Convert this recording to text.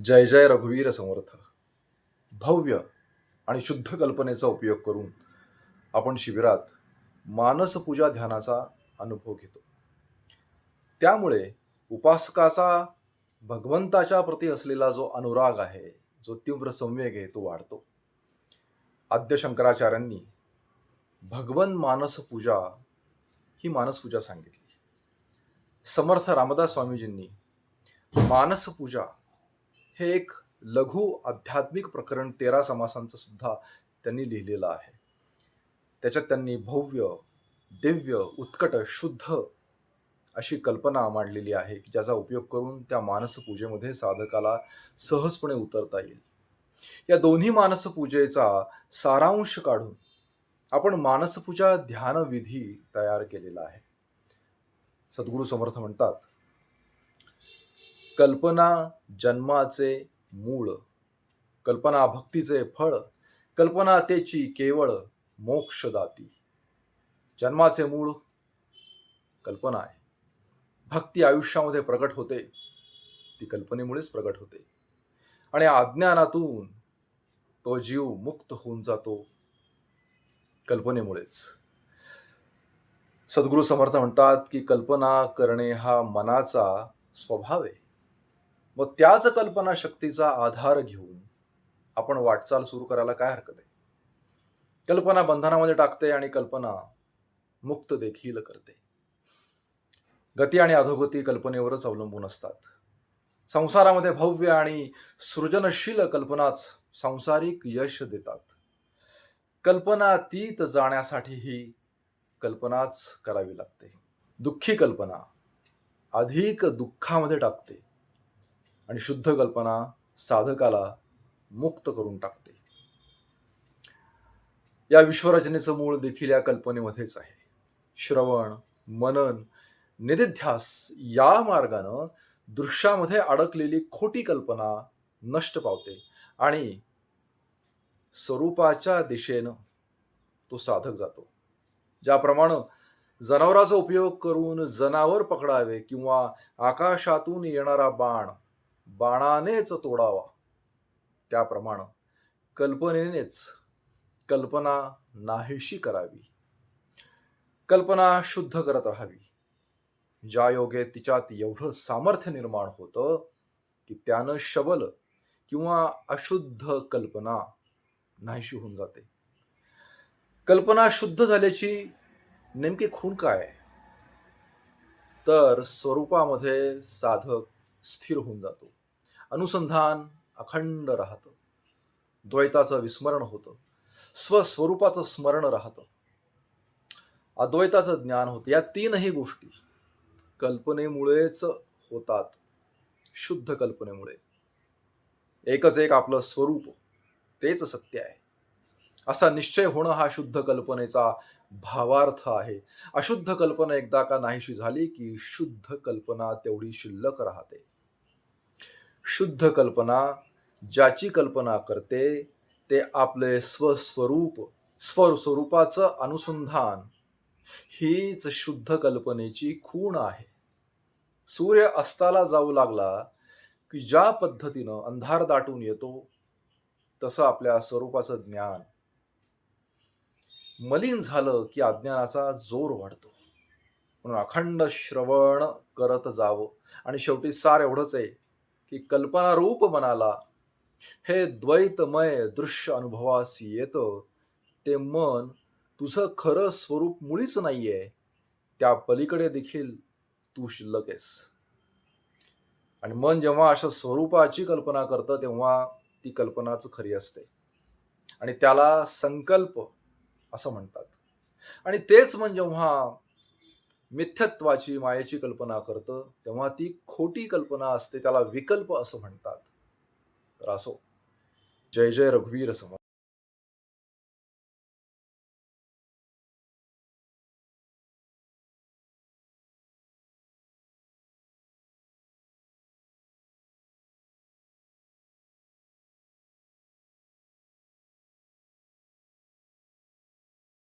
जय जय रघुवीर समर्थ. भव्य आणि शुद्ध कल्पनेचा उपयोग करून आपण शिबिरात मानसपूजा ध्यानाचा अनुभव घेतो. त्यामुळे उपासकाचा भगवंताच्या प्रती असलेला जो अनुराग आहे, जो तीव्र संवेग आहे, तो वाढतो. आद्य शंकराचार्यांनी भगवन मानसपूजा ही मानसपूजा सांगितली. समर्थ रामदास स्वामीजींनी मानसपूजा हे एक लघु आध्यात्मिक प्रकरण 13 समासांचं सुद्धा त्यांनी लिहिलेलं आहे. त्याच्यात त्यांनी भव्य, दिव्य, उत्कट, शुद्ध अशी कल्पना मांडलेली आहे की ज्याचा उपयोग करून त्या मानसपूजेमध्ये साधकाला सहजपणे उतरता येईल. या दोन्ही मानसपूजेचा सारांश काढून आपण मानसपूजा ध्यान विधी तयार केलेला आहे. सद्गुरू समर्थ म्हणतात, कल्पना जन्माचे मूळ, कल्पना भक्तीचे फळ, कल्पना तेची केवळ मोक्षदाती. जन्माचे मूळ कल्पना आहे. भक्ती आयुष्यामध्ये प्रगट होते, ती कल्पनेमुळेच प्रगट होते. आणि अज्ञानातून तो जीव मुक्त होऊन जातो कल्पनेमुळेच. सद्गुरू समर्थ म्हणतात की कल्पना करणे हा मनाचा स्वभाव आहे. मग त्याच कल्पना शक्तीचा आधार घेऊन आपण वाटचाल सुरू करायला काय हरकत आहे? कल्पना बंधनामध्ये टाकते आणि कल्पना मुक्त देखील करते. गती आणि अधोगती कल्पनेवरच अवलंबून असतात. संसारामध्ये भव्य आणि सृजनशील कल्पनाच सांसारिक यश देतात. कल्पनातीत जाण्यासाठीही कल्पनाच करावी लागते. दुःखी कल्पना अधिक दुःखामध्ये टाकते आणि शुद्ध कल्पना साधकाला मुक्त करून टाकते. या विश्वरचनेचं मूळ देखील या कल्पनेमध्येच आहे. श्रवण, मनन, निधिध्यास या मार्गानं दृश्यामध्ये अडकलेली खोटी कल्पना नष्ट पावते आणि स्वरूपाच्या दिशेनं तो साधक जातो. ज्याप्रमाणे जनावराचा उपयोग करून जनावर पकडावे किंवा आकाशातून येणारा बाण बाणानेच तोडावा, त्याप्रमाणे कल्पनेनेच कल्पना नाहीशी करावी, कल्पना शुद्ध करत राहावी. ज्या योगे तिच्यात एवढं सामर्थ्य निर्माण होतं की त्यानं शबल किंवा अशुद्ध कल्पना नाहीशी होऊन जाते. कल्पना शुद्ध झाल्याची नेमकी खूण काय आहे? तर स्वरूपामध्ये साधक स्थिर होऊन जातो. अनुसंधान अखंड राहतं. द्वैताचं विस्मरण होतं. स्वस्वरूपाचं स्मरण राहतं. अद्वैताचं ज्ञान होतं. या तीनही गोष्टी कल्पनेमुळेच होतात. शुद्ध कल्पनेमुळे. एकच एक आपलं स्वरूप, तेच सत्य आहे असा निश्चय होणं हा शुद्ध कल्पनेचा भावार्थ आहे. अशुद्ध कल्पना एकदा का नाहीशी झाली की शुद्ध कल्पना तेवढी शिल्लक राहते. शुद्ध कल्पना ज्याची कल्पना करते ते आपले स्वस्वरूपाचं अनुसंधान हीच शुद्ध कल्पनेची खूण आहे. सूर्य अस्ताला जाऊ लागला की ज्या पद्धतीनं अंधार दाटून येतो, तसं आपल्या स्वरूपाचं ज्ञान मलिन झालं की अज्ञानाचा जोर वाढतो. म्हणून अखंड श्रवण करत जावं आणि शेवटी सार एवढंच आहे की कल्पनारूप मनाला हे द्वैतमय दृश्य अनुभवास येतं, ते मन तुझं खरं स्वरूप मुळीच नाहीये, त्या पलीकडे देखील तू शिल्लक आहेस. आणि मन जेव्हा अशा स्वरूपाची कल्पना करतं तेव्हा ती कल्पनाच खरी असते आणि त्याला संकल्प असं म्हणतात. आणि तेच मन जेव्हा मिथ्यत्वाची मायेची कल्पना करतं तेव्हा ती खोटी कल्पना असते, त्याला विकल्प असं म्हणतात. तर असो, जय जय रघुवीर समर्थ.